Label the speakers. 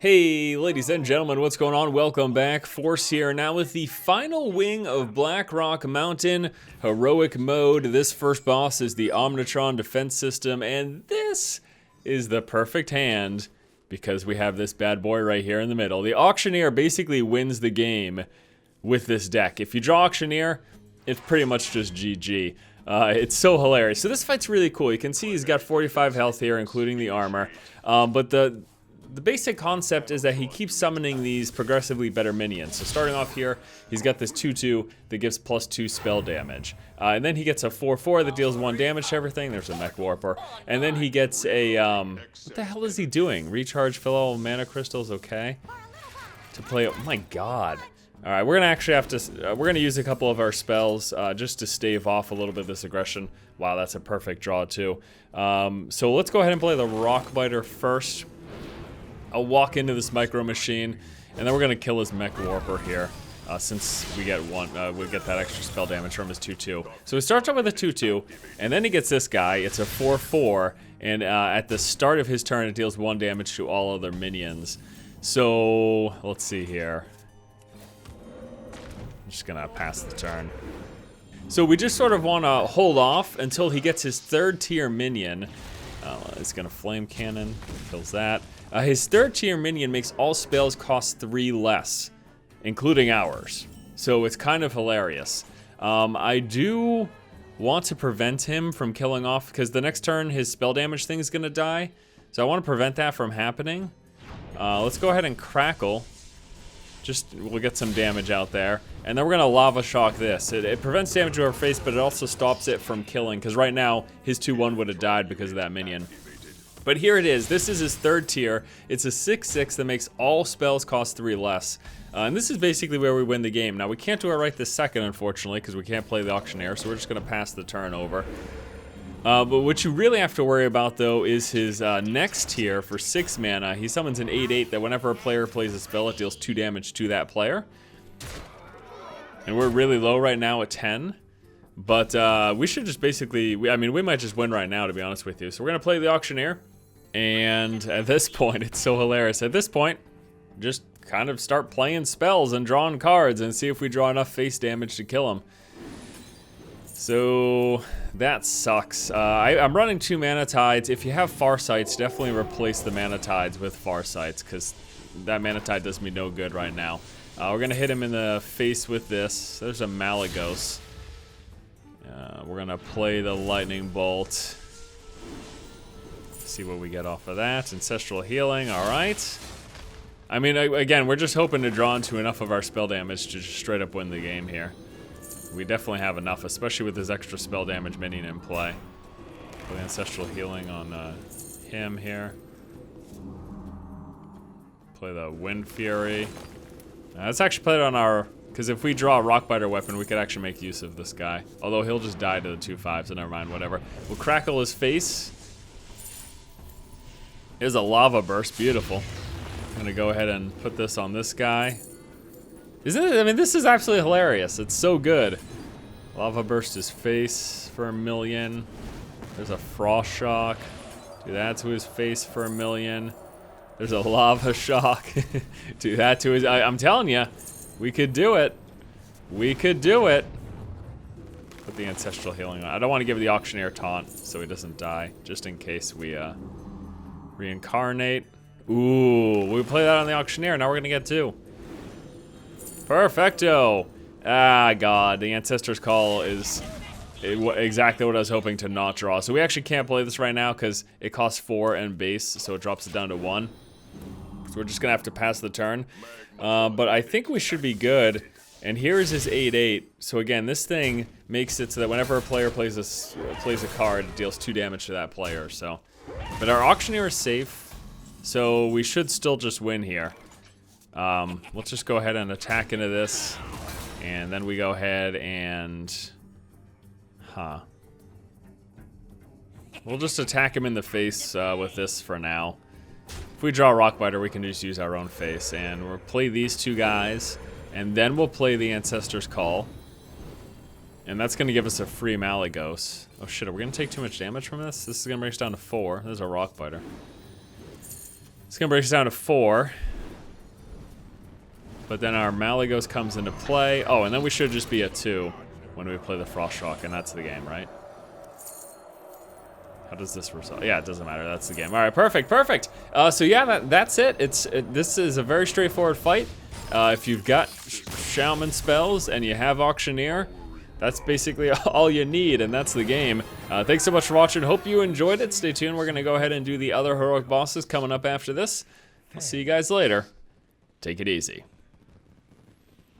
Speaker 1: Hey, ladies and gentlemen, what's going on? Welcome back. Force here, now with the final wing of Blackrock Mountain, Heroic Mode. This first boss is the Omnotron defense system, and this is the perfect hand because we have this bad boy right here in the middle. The Auctioneer basically wins the game with this deck. If you draw Auctioneer, it's pretty much just GG. It's so hilarious. So this fight's really cool. You can see he's got 45 health here, including the armor, but the basic concept is that he keeps summoning these progressively better minions. So starting off here, he's got this 2/2 that gives +2 spell damage. And then he gets a 4/4 that deals 1 damage to everything. There's a Mech Warper. And then he gets a, what the hell is he doing? Recharge, fill all mana crystals, okay. To play, oh my god. All right, we're gonna actually have to, we're gonna use a couple of our spells just to stave off a little bit of this aggression. Wow, that's a perfect draw too. So let's go ahead and play the Rockbiter first. I'll walk into this Micro Machine, and then we're gonna kill his Mech Warper here, since we get that extra spell damage from his 2/2. So he starts out with a 2/2, and then he gets this guy. It's a 4/4, and at the start of his turn, it deals 1 damage to all other minions. So let's see here. I'm just gonna pass the turn. So we just sort of want to hold off until he gets his 3rd tier minion. He's gonna Flame Cannon, kills that. His 3rd tier minion makes all spells cost 3 less, including ours. So it's kind of hilarious. I do want to prevent him from killing off, because the next turn his spell damage thing is gonna die. So I want to prevent that from happening. Let's go ahead and Crackle. We'll get some damage out there. And then we're gonna Lava Shock this. It prevents damage to our face, but it also stops it from killing, because right now his 2/1 would have died because of that minion. But here it is. This is his 3rd tier. It's a 6/6 that makes all spells cost 3 less. And this is basically where we win the game. Now we can't do it right this second, unfortunately, because we can't play the Auctioneer, so we're just gonna pass the turn over. But what you really have to worry about, though, is his next tier for 6 mana. He summons an 8/8 that whenever a player plays a spell, it deals 2 damage to that player. And we're really low right now at 10. But we should just basically, I mean, we might just win right now, to be honest with you. So we're going to play the Auctioneer. And at this point, it's so hilarious. At this point, just kind of start playing spells and drawing cards and see if we draw enough face damage to kill him. So that sucks. I'm running 2 Mana Tides. If you have Farsights, definitely replace the Mana Tides with Farsights, because that Mana Tide does me no good right now. We're going to hit him in the face with this. There's a Malagos. We're going to play the Lightning Bolt. See what we get off of that. Ancestral Healing, alright. I mean, again, we're just hoping to draw into enough of our spell damage to just straight up win the game here. We definitely have enough, especially with his extra spell damage minion in play. Play Ancestral Healing on him here. Play the Wind Fury. Let's actually play it on our... Because if we draw a Rockbiter weapon, we could actually make use of this guy. Although he'll just die to the 2/5, so never mind, whatever. We'll Crackle his face. There's a Lava Burst, beautiful. I'm gonna go ahead and put this on this guy. Isn't it? I mean, this is absolutely hilarious. It's so good. Lava Burst his face for 1,000,000. There's a Frost Shock. Do that to his face for 1,000,000. There's a Lava Shock. Do that to his... I'm telling you, we could do it. We could do it. Put the Ancestral Healing on. I don't want to give the Auctioneer taunt so he doesn't die, just in case we reincarnate. Ooh, we play that on the Auctioneer. Now we're gonna get 2. Perfecto. Ah, God, the Ancestor's Call is exactly what I was hoping to not draw. So we actually can't play this right now because it costs 4 and base, so it drops it down to 1. So we're just gonna have to pass the turn. But I think we should be good. And here's his 8/8. So again, this thing makes it so that whenever a player plays a card, it deals 2 damage to that player. So, but our Auctioneer is safe, so we should still just win here. Let's just go ahead and attack into this, and then we go ahead and, we'll just attack him in the face with this for now. If we draw a Rockbiter, we can just use our own face, and we'll play these 2 guys, and then we'll play the Ancestor's Call. And that's going to give us a free Malagos. Oh shit, are we going to take too much damage from this? This is going to bring us down to 4. There's a Rockbiter. It's going to bring us down to 4. But then our Malygos comes into play. Oh, and then we should just be at 2 when we play the Frostrock, and that's the game, right? How does this result? Yeah, it doesn't matter. That's the game. All right, perfect, perfect. So yeah, that's it. This is a very straightforward fight. If you've got Shaman spells and you have Auctioneer, that's basically all you need, and that's the game. Thanks so much for watching. Hope you enjoyed it. Stay tuned. We're going to go ahead and do the other heroic bosses coming up after this. I'll see you guys later. Take it easy.